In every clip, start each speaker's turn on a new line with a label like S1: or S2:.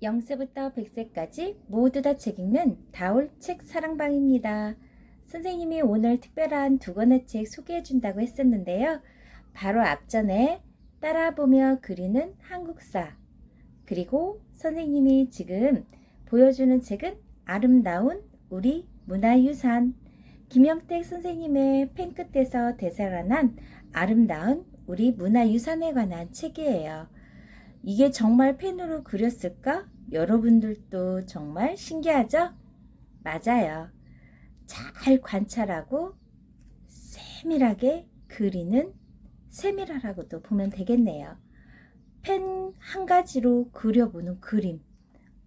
S1: 0세부터 100세까지 모두 다 책 읽는 다올 책 사랑방입니다. 선생님이 오늘 특별한 두 권의 책 소개해 준다고 했었는데요. 바로 앞전에 따라보며 그리는 한국사, 그리고 선생님이 지금 보여주는 책은 아름다운 우리 문화유산, 김영택 선생님의 펜 끝에서 되살아난 아름다운 우리 문화유산에 관한 책이에요. 이게 정말 펜으로 그렸을까? 여러분들도 정말 신기하죠? 맞아요. 잘 관찰하고 세밀하게 그리는 세밀하라고도 보면 되겠네요. 펜 한 가지로 그려보는 그림,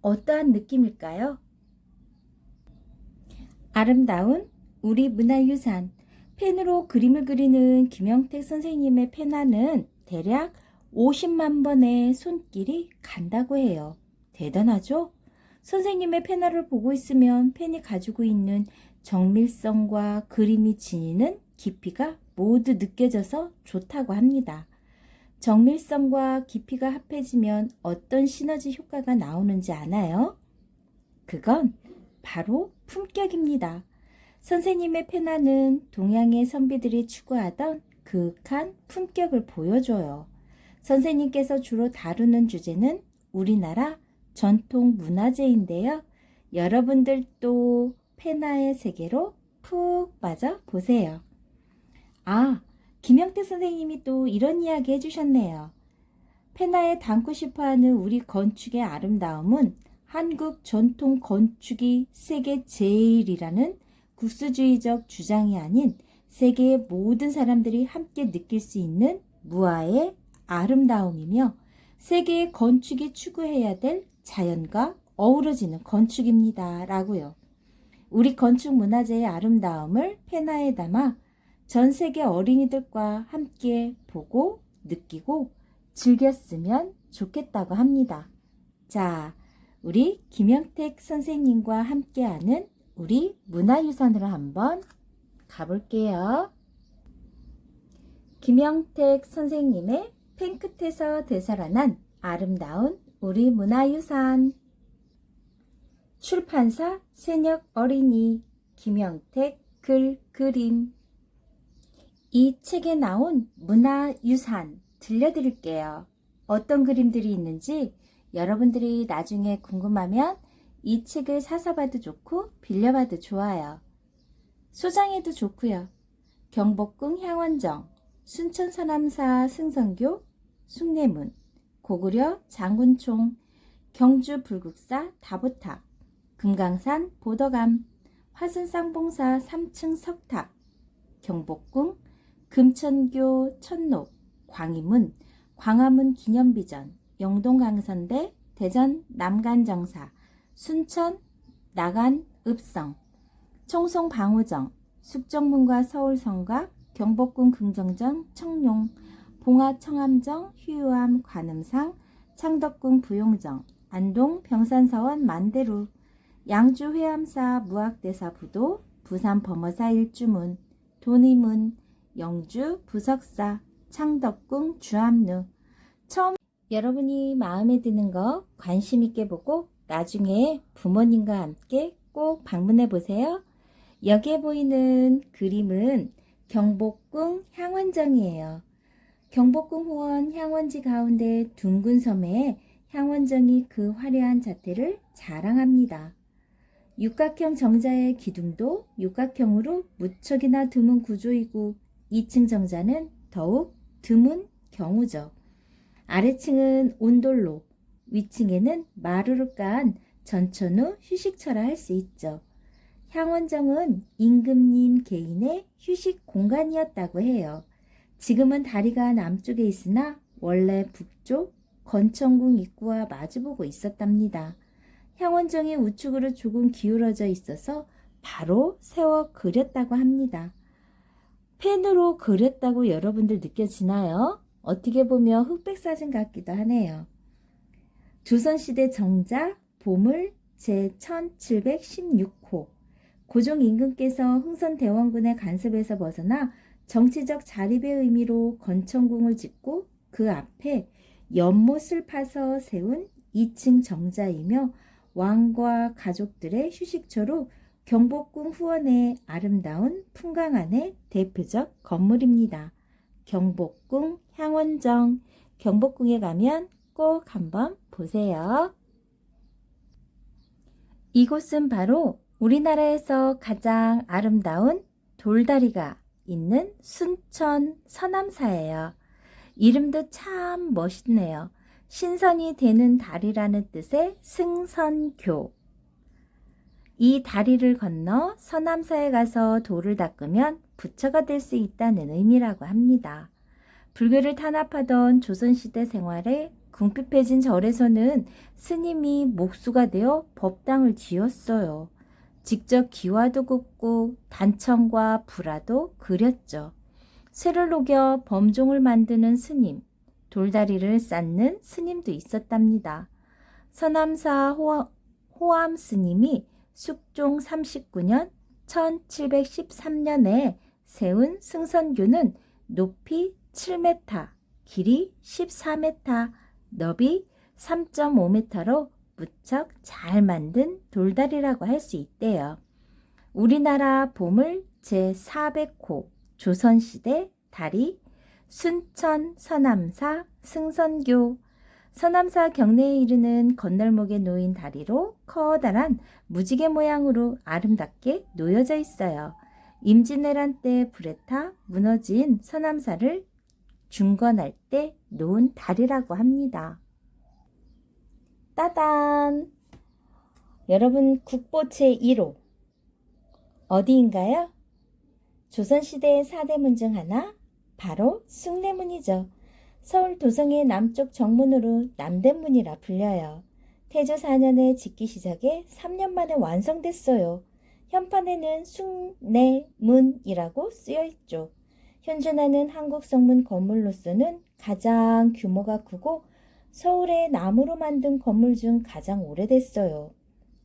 S1: 어떠한 느낌일까요? 아름다운 우리 문화유산, 펜으로 그림을 그리는 김영택 선생님의 펜화는 대략 50만 번의 손길이 간다고 해요. 대단하죠? 선생님의 펜화를 보고 있으면 펜이 가지고 있는 정밀성과 그림이 지니는 깊이가 모두 느껴져서 좋다고 합니다. 정밀성과 깊이가 합해지면 어떤 시너지 효과가 나오는지 아나요? 그건 바로 품격입니다. 선생님의 펜화는 동양의 선비들이 추구하던 그윽한 품격을 보여줘요. 선생님께서 주로 다루는 주제는 우리나라 전통 문화재인데요. 여러분들도 펜화의 세계로 푹 빠져 보세요. 김영택 선생님이 또 이런 이야기 해주셨네요. 펜화에 담고 싶어하는 우리 건축의 아름다움은 한국 전통 건축이 세계 제일이라는 국수주의적 주장이 아닌 세계의 모든 사람들이 함께 느낄 수 있는 무아의 아름다움이며 세계의 건축이 추구해야 될 자연과 어우러지는 건축입니다. 라고요. 우리 건축 문화재의 아름다움을 펜화에 담아 전 세계 어린이들과 함께 보고 느끼고 즐겼으면 좋겠다고 합니다. 자, 우리 김영택 선생님과 함께하는 우리 문화유산으로 한번 가볼게요. 김영택 선생님의 펜 끝에서 되살아난 아름다운 우리 문화유산. 출판사 새녁 어린이, 김영택 글 그림. 이 책에 나온 문화유산 들려드릴게요. 어떤 그림들이 있는지 여러분들이 나중에 궁금하면 이 책을 사서 봐도 좋고 빌려봐도 좋아요. 소장해도 좋고요. 경복궁 향원정, 순천 서남사 승성교 숭례문, 고구려 장군총, 경주 불국사 다보탑, 금강산 보더감, 화순 쌍봉사 3층 석탑, 경복궁, 금천교 천록, 광희문, 광화문 기념비전, 영동강선대, 대전 남간정사, 순천 나간 읍성, 청송 방호정, 숙정문과 서울성곽, 경복궁 긍정전 청룡, 봉화 청암정 휴유암 관음상, 창덕궁 부용정, 안동 병산서원 만대루, 양주 회암사 무학대사 부도, 부산 범어사 일주문, 돈이문, 영주 부석사, 창덕궁 주암루. 처음 여러분이 마음에 드는 거 관심 있게 보고 나중에 부모님과 함께 꼭 방문해 보세요. 여기에 보이는 그림은 경복궁 향원정이에요. 경복궁 후원 향원지 가운데 둥근 섬에 향원정이 그 화려한 자태를 자랑합니다. 육각형 정자의 기둥도 육각형으로 무척이나 드문 구조이고 2층 정자는 더욱 드문 경우죠. 아래층은 온돌로, 위층에는 마루를 깐 전천후 휴식처라 할 수 있죠. 향원정은 임금님 개인의 휴식 공간이었다고 해요. 지금은 다리가 남쪽에 있으나 원래 북쪽 건천궁 입구와 마주보고 있었답니다. 향원정이 우측으로 조금 기울어져 있어서 바로 세워 그렸다고 합니다. 펜으로 그렸다고 여러분들 느껴지나요? 어떻게 보면 흑백 사진 같기도 하네요. 조선시대 정자 보물 제1716호, 고종 임금께서 흥선대원군의 간섭에서 벗어나 정치적 자립의 의미로 건천궁을 짓고 그 앞에 연못을 파서 세운 2층 정자이며 왕과 가족들의 휴식처로 경복궁 후원의 아름다운 풍광안의 대표적 건물입니다. 경복궁 향원정, 경복궁에 가면 꼭 한번 보세요. 이곳은 바로 우리나라에서 가장 아름다운 돌다리가 있는 순천 서남사예요. 이름도 참 멋있네요. 신선이 되는 다리라는 뜻의 승선교. 이 다리를 건너 서남사에 가서 돌을 닦으면 부처가 될 수 있다는 의미라고 합니다. 불교를 탄압하던 조선시대 생활에 궁핍해진 절에서는 스님이 목수가 되어 법당을 지었어요. 직접 기와도 굽고 단청과 불화도 그렸죠. 쇠를 녹여 범종을 만드는 스님, 돌다리를 쌓는 스님도 있었답니다. 서남사 호암 스님이 숙종 39년 1713년에 세운 승선교는 높이 7m, 길이 14m, 너비 3.5m로 무척 잘 만든 돌다리라고 할 수 있대요. 우리나라 보물 제400호 조선시대 다리 순천 서남사 승선교. 서남사 경내에 이르는 건널목에 놓인 다리로 커다란 무지개 모양으로 아름답게 놓여져 있어요. 임진왜란 때 불에 타 무너진 서남사를 중건할 때 놓은 다리라고 합니다. 따단! 여러분, 국보 제1호 어디인가요? 조선시대의 4대문 중 하나, 바로 숭례문이죠. 서울 도성의 남쪽 정문으로 남대문이라 불려요. 태조 4년에 짓기 시작해 3년 만에 완성됐어요. 현판에는 숭례문이라고 쓰여있죠. 현존하는 한국 성문 건물로서는 가장 규모가 크고 서울의 나무로 만든 건물 중 가장 오래됐어요.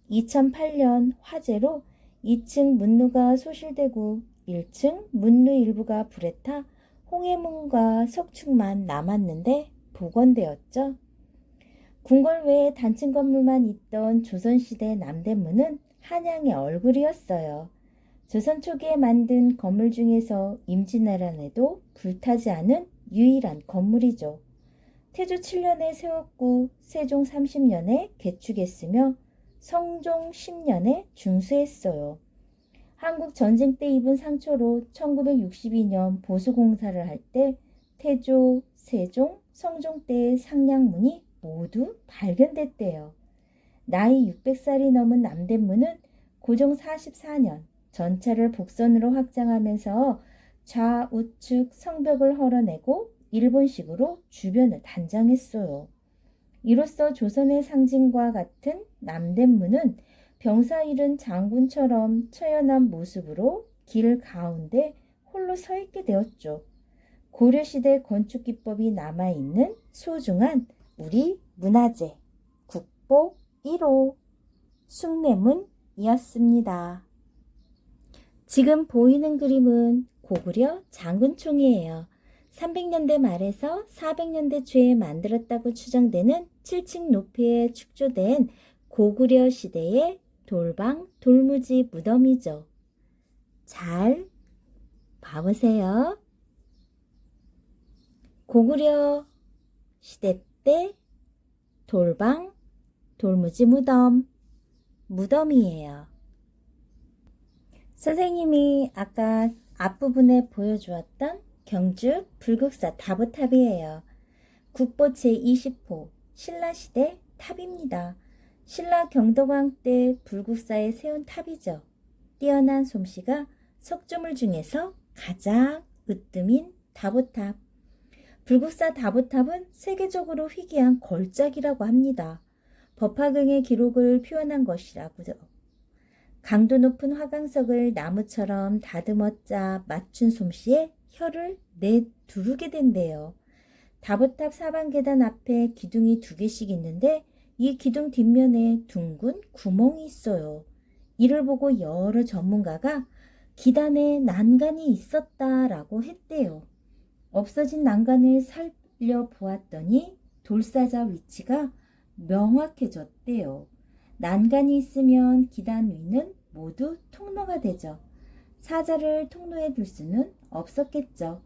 S1: 2008년 화재로 2층 문루가 소실되고 1층 문루 일부가 불에 타 홍해문과 석축만 남았는데 복원되었죠. 궁궐 외에 단층 건물만 있던 조선시대 남대문은 한양의 얼굴이었어요. 조선 초기에 만든 건물 중에서 임진왜란에도 불타지 않은 유일한 건물이죠. 태조 7년에 세웠고 세종 30년에 개축했으며 성종 10년에 중수했어요. 한국 전쟁 때 입은 상처로 1962년 보수공사를 할 때 태조, 세종, 성종 때의 상량문이 모두 발견됐대요. 나이 600살이 넘은 남대문은 고종 44년 전차를 복선으로 확장하면서 좌우측 성벽을 헐어내고 일본식으로 주변을 단장했어요. 이로써 조선의 상징과 같은 남대문은 병사 잃은 장군처럼 처연한 모습으로 길 가운데 홀로 서 있게 되었죠. 고려시대 건축 기법이 남아있는 소중한 우리 문화재 국보 1호 숭례문이었습니다. 지금 보이는 그림은 고구려 장군총이에요. 300년대 말에서 400년대 초에 만들었다고 추정되는 7층 높이에 축조된 고구려 시대의 돌방 돌무지 무덤이죠. 잘 봐보세요. 고구려 시대 때 돌방 돌무지 무덤이에요. 선생님이 아까 앞부분에 보여주었던 경주 불국사 다보탑이에요. 국보 제20호 신라시대 탑입니다. 신라 경도광 때 불국사에 세운 탑이죠. 뛰어난 솜씨가 석조물 중에서 가장 으뜸인 다보탑. 불국사 다보탑은 세계적으로 희귀한 걸작이라고 합니다. 법화경의 기록을 표현한 것이라고요. 강도 높은 화강석을 나무처럼 다듬어짜 맞춘 솜씨에 혀를 내두르게 된대요. 다보탑 사방 계단 앞에 기둥이 2개씩 있는데 이 기둥 뒷면에 둥근 구멍이 있어요. 이를 보고 여러 전문가가 기단에 난간이 있었다라고 했대요. 없어진 난간을 살펴보았더니 돌사자 위치가 명확해졌대요. 난간이 있으면 기단 위는 모두 통로가 되죠. 사자를 통로에 둘 수는 없었겠죠.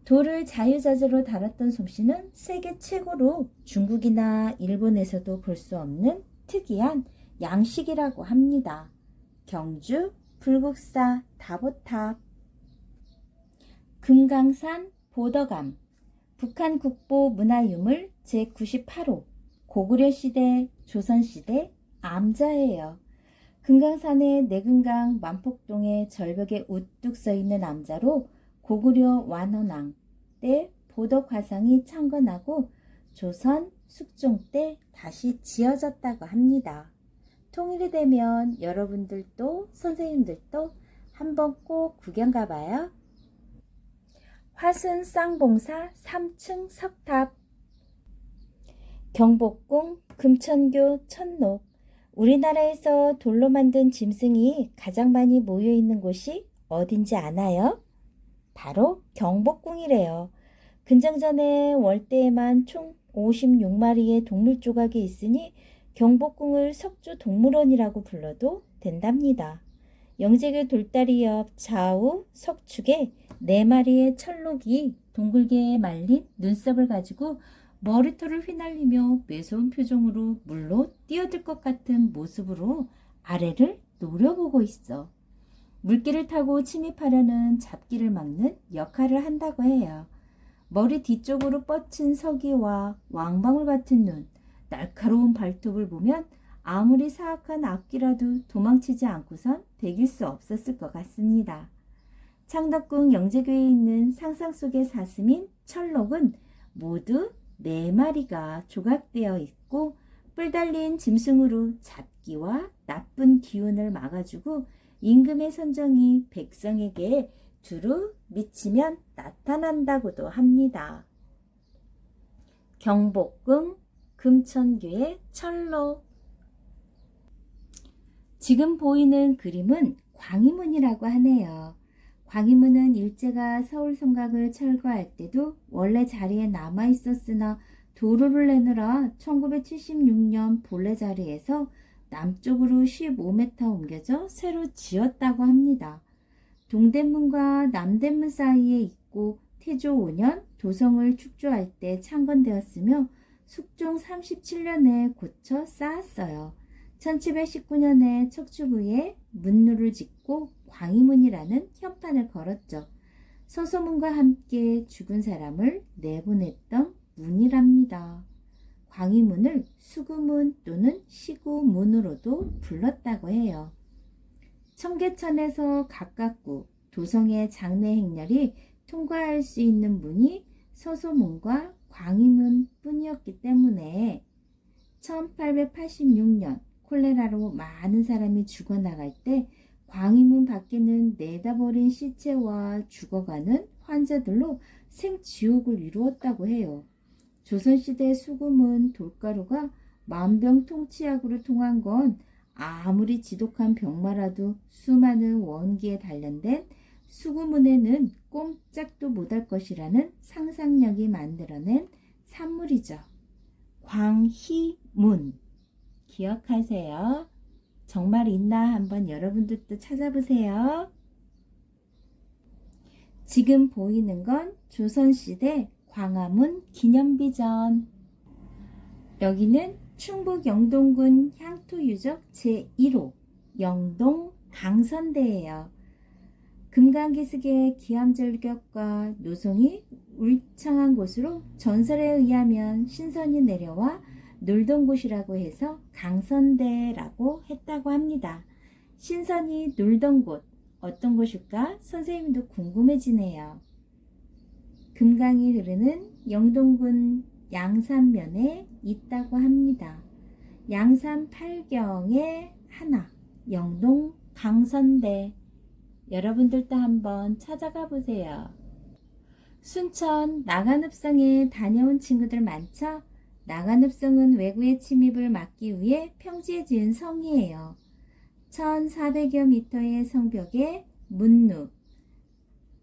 S1: 돌을 자유자재로 달았던 솜씨는 세계 최고로 중국이나 일본에서도 볼 수 없는 특이한 양식이라고 합니다. 경주 불국사 다보탑. 금강산 보더감. 북한 국보 문화유물 제98호. 고구려 시대, 조선 시대 암자예요. 금강산의 내금강 만폭동의 절벽에 우뚝 서 있는 암자로 고구려 완원왕 때 보덕 화상이 창건하고 조선 숙종 때 다시 지어졌다고 합니다. 통일이 되면 여러분들도 선생님들도 한번 꼭 구경 가봐요. 화순 쌍봉사 3층 석탑. 경복궁 금천교 천록. 우리나라에서 돌로 만든 짐승이 가장 많이 모여있는 곳이 어딘지 아나요? 바로 경복궁이래요. 근정전에 월대에만 총 56마리의 동물 조각이 있으니 경복궁을 석주동물원이라고 불러도 된답니다. 영재교 돌다리 옆 좌우 석축에 4마리의 철록이 동글게 말린 눈썹을 가지고 머리털을 휘날리며 매서운 표정으로 물로 뛰어들 것 같은 모습으로 아래를 노려보고 있어. 물길을 타고 침입하려는 잡기를 막는 역할을 한다고 해요. 머리 뒤쪽으로 뻗친 서기와 왕방울 같은 눈, 날카로운 발톱을 보면 아무리 사악한 악귀라도 도망치지 않고선 배길 수 없었을 것 같습니다. 창덕궁 영재교에 있는 상상 속의 사슴인 철록은 모두 4마리가 조각되어 있고 뿔 달린 짐승으로 잡기와 나쁜 기운을 막아주고 임금의 선정이 백성에게 두루 미치면 나타난다고도 합니다. 경복궁 금천교의 철록. 지금 보이는 그림은 광희문이라고 하네요. 광희문은 일제가 서울 성곽을 철거할 때도 원래 자리에 남아 있었으나 도로를 내느라 1976년 본래 자리에서 남쪽으로 15m 옮겨져 새로 지었다고 합니다. 동대문과 남대문 사이에 있고 태조 5년 도성을 축조할 때 창건되었으며 숙종 37년에 고쳐 쌓았어요. 1719년에 척추부에 문루를 짓고 광희문이라는 현판을 걸었죠. 서소문과 함께 죽은 사람을 내보냈던 문이랍니다. 광희문을 수구문 또는 시구문으로도 불렀다고 해요. 청계천에서 가깝고 도성의 장례 행렬이 통과할 수 있는 문이 서소문과 광희문 뿐이었기 때문에 1886년 콜레라로 많은 사람이 죽어나갈 때 광희문 밖에는 내다버린 시체와 죽어가는 환자들로 생지옥을 이루었다고 해요. 조선시대 수금은 돌가루가 만병통치약으로 통한 건 아무리 지독한 병마라도 수많은 원기에 단련된 수구문에는 꼼짝도 못할 것이라는 상상력이 만들어낸 산물이죠. 광희문 기억하세요. 정말 있나 한번 여러분들도 찾아보세요. 지금 보이는 건 조선시대 광화문 기념비전. 여기는 충북 영동군 향토유적 제1호 영동 강선대예요. 금강기슭의 기암절벽과 노송이 울창한 곳으로 전설에 의하면 신선이 내려와 놀던 곳이라고 해서 강선대라고 했다고 합니다. 신선이 놀던 곳 어떤 곳일까? 선생님도 궁금해지네요. 금강이 흐르는 영동군 양산면에 있다고 합니다. 양산 8경의 하나 영동 강선대. 여러분들도 한번 찾아가 보세요. 순천 나간읍성에 다녀온 친구들 많죠? 나간읍성은 외구의 침입을 막기 위해 평지에 지은 성이에요. 1400여 미터의 성벽에 문루,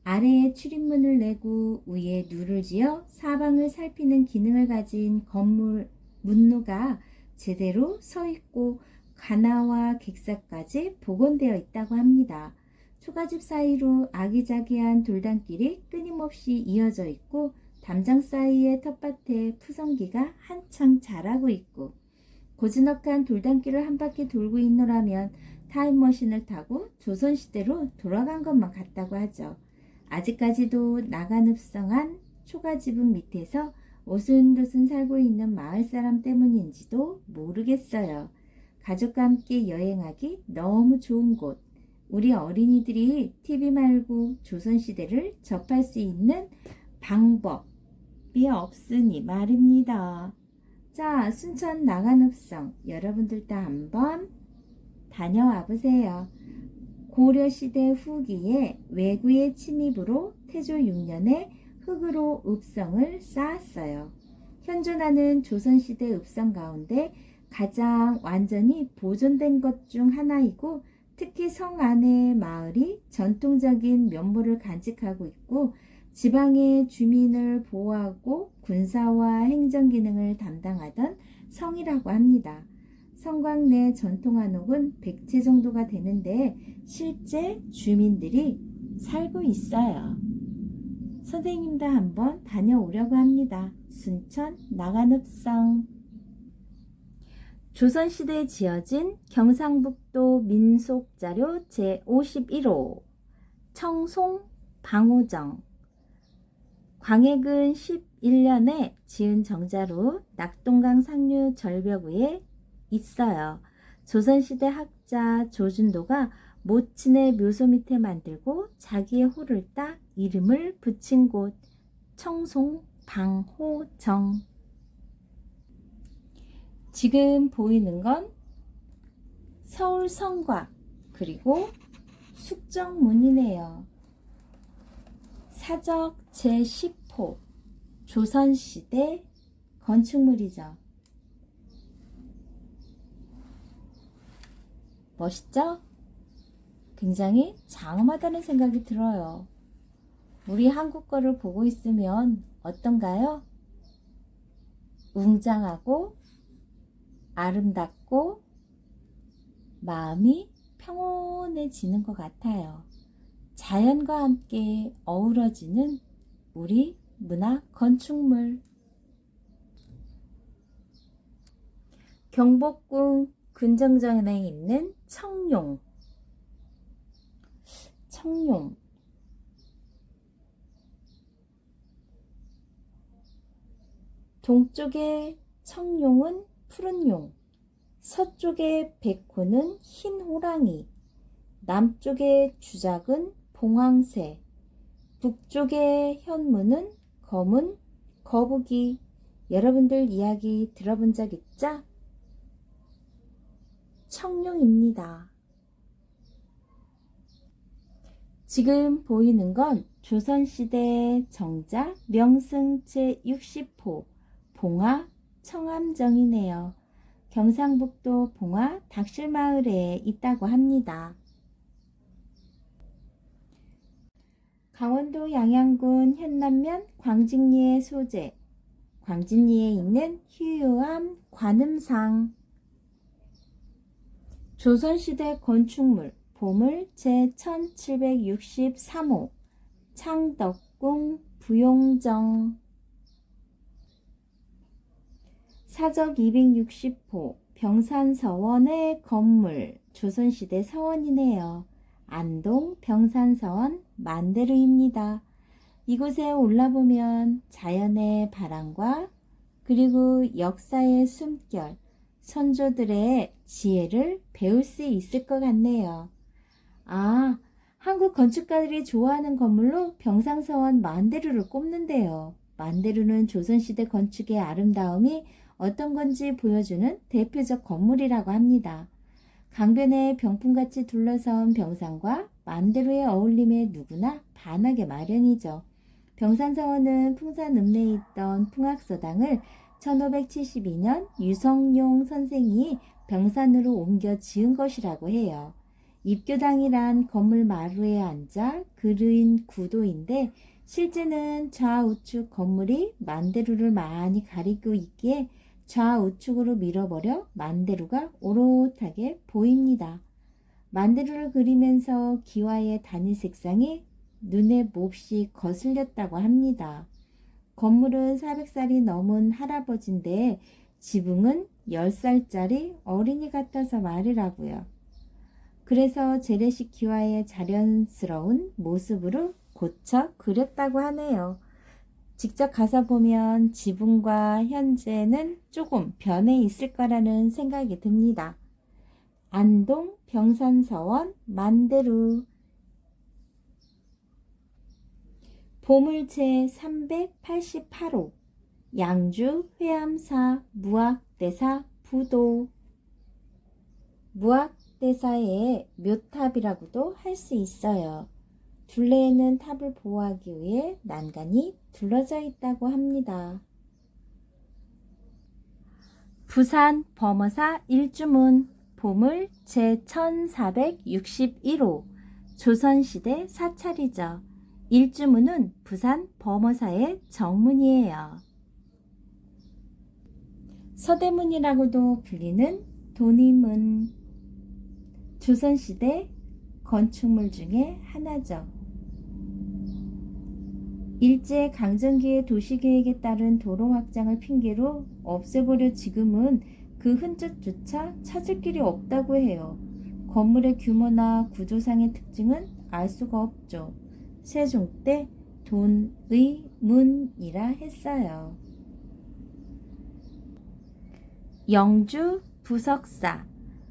S1: 아래에 출입문을 내고 위에 누를 지어 사방을 살피는 기능을 가진 건물 문루가 제대로 서 있고 가나와 객사까지 복원되어 있다고 합니다. 초가집 사이로 아기자기한 돌담길이 끊임없이 이어져 있고 담장 사이의 텃밭에 푸성기가 한창 자라고 있고 고즈넉한 돌담길을 한 바퀴 돌고 있노라면 타임머신을 타고 조선시대로 돌아간 것만 같다고 하죠. 아직까지도 나간읍성한 초가지붕 밑에서 오순도순 살고 있는 마을 사람 때문인지도 모르겠어요. 가족과 함께 여행하기 너무 좋은 곳. 우리 어린이들이 TV 말고 조선시대를 접할 수 있는 방법이 없으니 말입니다. 자, 순천 나간읍성 여러분들 다 한번 다녀와 보세요. 고려시대 후기에 외구의 침입으로 태조 6년에 흙으로 읍성을 쌓았어요. 현존하는 조선시대 읍성 가운데 가장 완전히 보존된 것 중 하나이고 특히 성 안의 마을이 전통적인 면모를 간직하고 있고 지방의 주민을 보호하고 군사와 행정 기능을 담당하던 성이라고 합니다. 성곽 내 전통 한옥은 100채 정도가 되는데 실제 주민들이 살고 있어요. 선생님도 한번 다녀오려고 합니다. 순천 나간읍성. 조선시대에 지어진 경상북도 민속자료 제51호 청송 방호정 광해근 11년에 지은 정자로 낙동강 상류 절벽 위에 있어요. 조선시대 학자 조준도가 모친의 묘소 밑에 만들고 자기의 호를 따 이름을 붙인 곳 청송 방호정. 지금 보이는 건 서울 성곽 그리고 숙정문이네요. 사적 제10호 조선시대 건축물이죠. 멋있죠? 굉장히 장엄하다는 생각이 들어요. 우리 한국 거를 보고 있으면 어떤가요? 웅장하고 아름답고 마음이 평온해지는 것 같아요. 자연과 함께 어우러지는 우리 문화 건축물. 경복궁 근정전에 있는 청룡. 동쪽의 청룡은 푸른 용, 서쪽의 백호는 흰 호랑이, 남쪽의 주작은 봉황새, 북쪽의 현무는 검은 거북이. 여러분들 이야기 들어본 적 있죠? 청룡입니다. 지금 보이는 건 조선시대 정자 명승 제60호 봉화 청암정이네요. 경상북도 봉화 닥실마을에 있다고 합니다. 강원도 양양군 현남면 광진리의 소재, 광진리에 있는 휴유암 관음상. 조선시대 건축물 보물 제1763호 창덕궁 부용정. 사적 260호 병산서원의 건물 조선시대 서원이네요. 안동 병산서원 만대루입니다. 이곳에 올라보면 자연의 바람과 그리고 역사의 숨결, 선조들의 지혜를 배울 수 있을 것 같네요. 아, 한국 건축가들이 좋아하는 건물로 병산서원 만대루를 꼽는데요. 만대루는 조선시대 건축의 아름다움이 어떤 건지 보여주는 대표적 건물이라고 합니다. 강변에 병풍같이 둘러선 병산과 만대루의 어울림에 누구나 반하게 마련이죠. 병산서원은 풍산읍내에 있던 풍악서당을 1572년 유성룡 선생이 병산으로 옮겨 지은 것이라고 해요. 입교당이란 건물 마루에 앉아 그린 구도인데 실제는 좌우측 건물이 만대루를 많이 가리고 있기에 좌우측으로 밀어버려 만대루가 오롯하게 보입니다. 만대루를 그리면서 기와의 단일 색상이 눈에 몹시 거슬렸다고 합니다. 건물은 400살이 넘은 할아버지인데 지붕은 10살짜리 어린이 같아서 말이라고요. 그래서 재래식 기와의 자연스러운 모습으로 고쳐 그렸다고 하네요. 직접 가서 보면 지붕과 현재는 조금 변해 있을 거라는 생각이 듭니다. 안동 병산서원 만대루 보물 제388호 양주 회암사 무학대사 부도 무학대사의 묘탑이라고도 할 수 있어요. 둘레에는 탑을 보호하기 위해 난간이 둘러져 있다고 합니다. 부산 범어사 일주문 보물 제1461호 조선시대 사찰이죠. 일주문은 부산 범어사의 정문이에요. 서대문이라고도 불리는 돈이문 조선시대 건축물 중에 하나죠. 일제강점기의 도시계획에 따른 도로 확장을 핑계로 없애버려 지금은 그 흔적조차 찾을 길이 없다고 해요. 건물의 규모나 구조상의 특징은 알 수가 없죠. 세종 때 돈의 문이라 했어요. 영주 부석사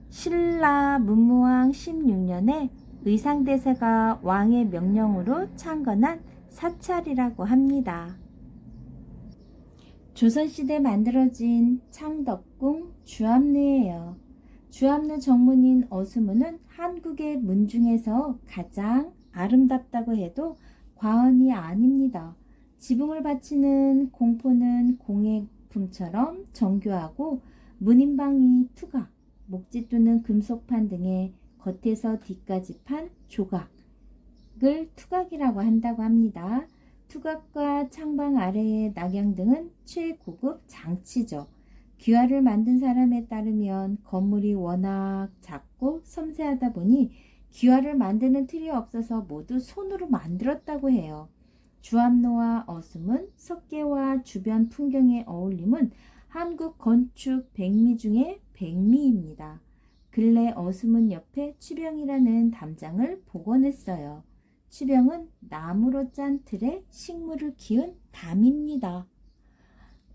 S1: 신라 문무왕 16년에 의상대사가 왕의 명령으로 창건한 사찰이라고 합니다. 조선시대 만들어진 창덕궁 주암루예요. 주암루 정문인 어수문은 한국의 문 중에서 가장 아름답다고 해도 과언이 아닙니다. 지붕을 받치는 공포는 공예품처럼 정교하고 문인방이 투각, 목짓두는 금속판 등의 겉에서 뒤까지 판 조각을 투각이라고 한다고 합니다. 투각과 창방 아래의 낙양 등은 최고급 장치죠. 귀화를 만든 사람에 따르면 건물이 워낙 작고 섬세하다 보니 귀화를 만드는 틀이 없어서 모두 손으로 만들었다고 해요. 주암로와 어슴은 석계와 주변 풍경의 어울림은 한국 건축 백미 중에 백미입니다. 근래 어슴은 옆에 취병이라는 담장을 복원했어요. 취병은 나무로 짠 틀에 식물을 키운 담입니다.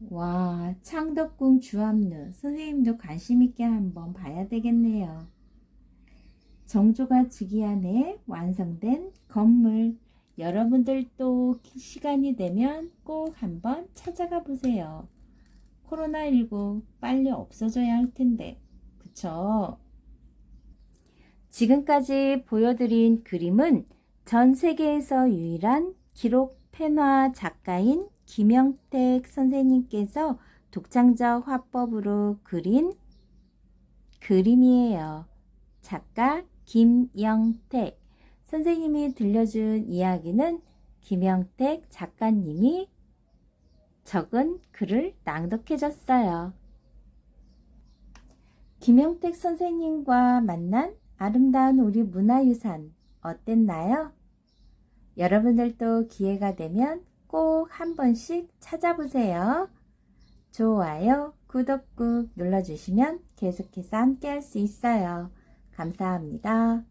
S1: 와, 창덕궁 주암루 선생님도 관심 있게 한번 봐야 되겠네요. 정조가 즉위안에 완성된 건물, 여러분들도 시간이 되면 꼭 한번 찾아가 보세요. 코로나19 빨리 없어져야 할 텐데, 그쵸? 지금까지 보여드린 그림은 전 세계에서 유일한 기록 펜화 작가인 김영택 선생님께서 독창적 화법으로 그린 그림이에요. 작가 김영택 선생님이 들려준 이야기는 김영택 작가님이 적은 글을 낭독해 줬어요. 김영택 선생님과 만난 아름다운 우리 문화유산 어땠나요? 여러분들도 기회가 되면 꼭 한 번씩 찾아보세요. 좋아요, 구독 꾹 눌러주시면 계속해서 함께 할 수 있어요. 감사합니다.